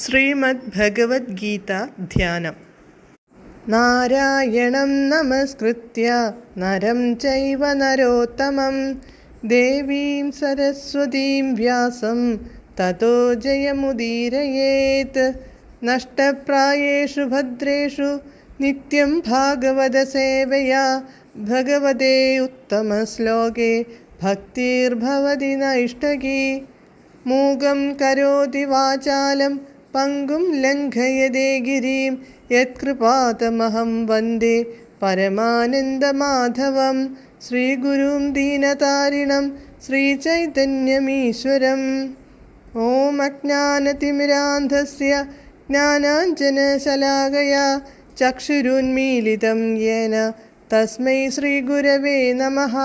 ശ്രീമദ് ഭഗവത്ഗീത ധ്യാനം. നാരായണം നമസ്കൃത്യ നരം ചൈവ നരോത്തമം ദേവീം സരസ്വതീം വ്യാസം തതോ ജയമുദീരയേത്. നഷ്ടപ്രായേഷു ഭദ്രേഷു നിത്യം ഭാഗവത സേവയാ ഭഗവതേ ഉത്തമശ്ലോകേ ഭക്തിർഭവതി നൈഷ്ടകീ. മൂകം കരോതി വാചാലം പങ്കും ലംഘയതേ ഗിരിം യത്കൃപാതമഹം വന്ദേ പരമാനന്ദമാധവം. ശ്രീഗുരും ദീനതാരിണം ശ്രീചൈതന്യമീശ്വരം. ഓം അജ്ഞാനതിമിരാന്ധസ്യ ജ്ഞാനാഞ്ജനശലാകയാ ചക്ഷുരുന്മീലിതം യേന തസ്മൈ ശ്രീഗുരവേ നമഃ.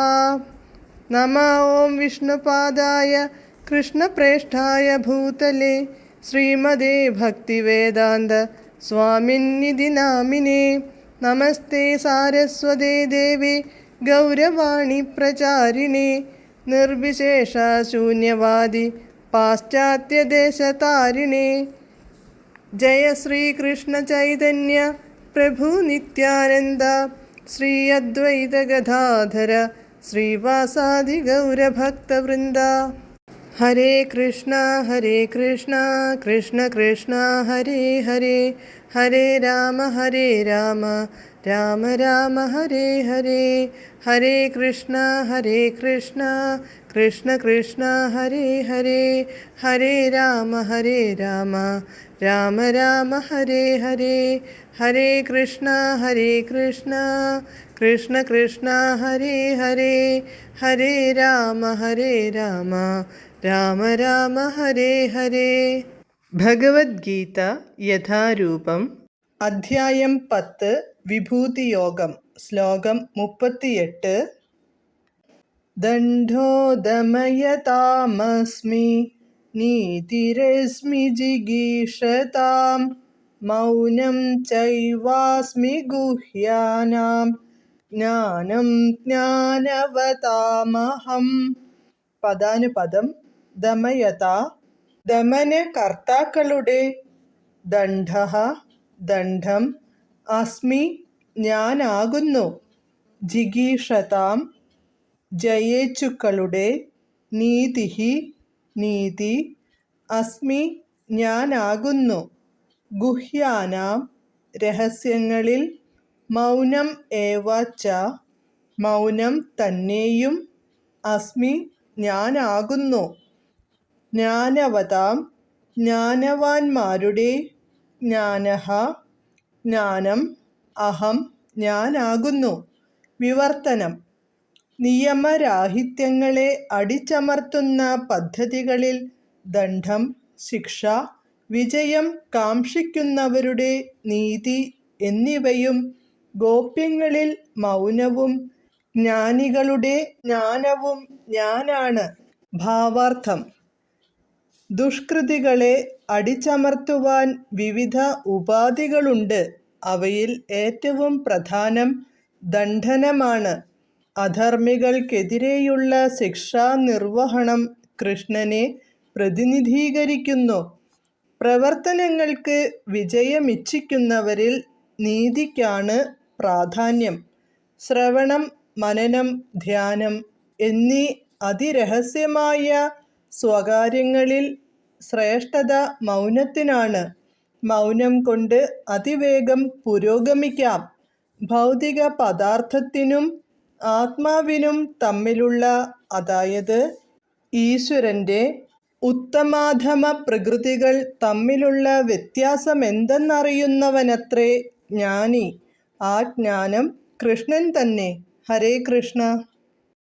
നമഃ ഓം വിഷ്ണുപാദായ കൃഷ്ണപ്രേഷ്ഠായ ഭൂതലേ ശ്രീമദേ ഭക്തിവേദാന്ത സ്വാമിന്നിധി നാമിനേ. നമസ്തേ സാരസ്വതേ ദേവേ ഗൗരവാണി പ്രചാരിണേ നിർവിശേഷ ശൂന്യവാദി പാശ്ചാത്യദേശതാരിണേ. ജയ ശ്രീകൃഷ്ണ ചൈതന്യ പ്രഭു നിത്യാനന്ദ ശ്രീ അദ്വൈത ഗദാധര ശ്രീവാസാദി ഗൗരഭക്തവൃന്ദ. ഹരേ കൃഷ്ണ കൃഷ്ണ കൃഷ്ണ ഹരേ ഹരേ, ഹരേ രാമ രാമ രാമ ഹരേ ഹരേ. ഹരേ കൃഷ്ണ കൃഷ്ണ കൃഷ്ണ ഹരേ ഹരേ, ഹരേ രാമ രാമ രാമ ഹരേ ഹരേ. ഹരേ കൃഷ്ണ കൃഷ്ണ കൃഷ്ണ ഹരേ ഹരേ, ഹരേ രാമ രാമ രാമ ഹരേ ഹരേ. ഭഗവത്ഗീത യഥാരൂപം. അധ്യായം 10 വിഭൂതിയോഗം. ശ്ലോകം 38. ദണ്ഡോ ദമയതാമസ്മി നീതിരസ്മി ജിഗീഷതാം മൗനം ചൈവാസ്മി ഗുഹ്യാനാം ജ്ഞാനം ജ്ഞാനവതാമഹം. പദാനുപദം. ദമയത ദമനകർത്താക്കളുടെ, ദണ്ഡഃ ദണ്ഡം, അസ്മി ഞാനാകുന്നു, ജിഗീഷതാം ജയേച്ഛുക്കളുടെ, നീതിഹി നീതി, അസ്മി ഞാനാകുന്നു, ഗുഹ്യാനാം രഹസ്യങ്ങളിൽ, മൗനം ഏവ ച മൗനം തന്നെയും, അസ്മി ഞാനാകുന്നു, ജ്ഞാനവതാം ജ്ഞാനവാന്മാരുടെ, ജ്ഞാനഃ ജ്ഞാനം, അഹം ഞാനാകുന്നു. വിവർത്തനം. നിയമരാഹിത്യങ്ങളെ അടിച്ചമർത്തുന്ന പദ്ധതികളിൽ ദണ്ഡം ശിക്ഷ, വിജയം കാക്ഷിക്കുന്നവരുടെ നീതി എന്നിവയും, ഗോപ്യങ്ങളിൽ മൗനവും ജ്ഞാനികളുടെ ജ്ഞാനവും ഞാനാണ്. ഭാവാർത്ഥം. ദുഷ്കൃതികളെ അടിച്ചമർത്തുവാൻ വിവിധ ഉപാധികളുണ്ട്. അവയിൽ ഏറ്റവും പ്രധാനം ദണ്ഡനമാണ്. അധർമ്മികൾക്കെതിരെയുള്ള ശിക്ഷാനിർവഹണം കൃഷ്ണനെ പ്രതിനിധീകരിക്കുന്നു. പ്രവർത്തനങ്ങൾക്ക് വിജയമിച്ഛിക്കുന്നവരിൽ നീതിക്കാണ് പ്രാധാന്യം. ശ്രവണം, മനനം, ധ്യാനം എന്നീ അതിരഹസ്യമായ സ്വകാര്യങ്ങളിൽ ശ്രേഷ്ഠത മൗനത്തിനാണ്. മൗനം കൊണ്ട് അതിവേഗം പുരോഗമിക്കാം. ഭൗതിക പദാർത്ഥത്തിനും ആത്മാവിനും തമ്മിലുള്ള, അതായത് ഈശ്വരൻ്റെ ഉത്തമാധമ പ്രകൃതികൾ തമ്മിലുള്ള വ്യത്യാസമെന്തെന്നറിയുന്നവനത്രേ ജ്ഞാനി. ആ ജ്ഞാനം കൃഷ്ണൻ തന്നെ. ഹരേ കൃഷ്ണ.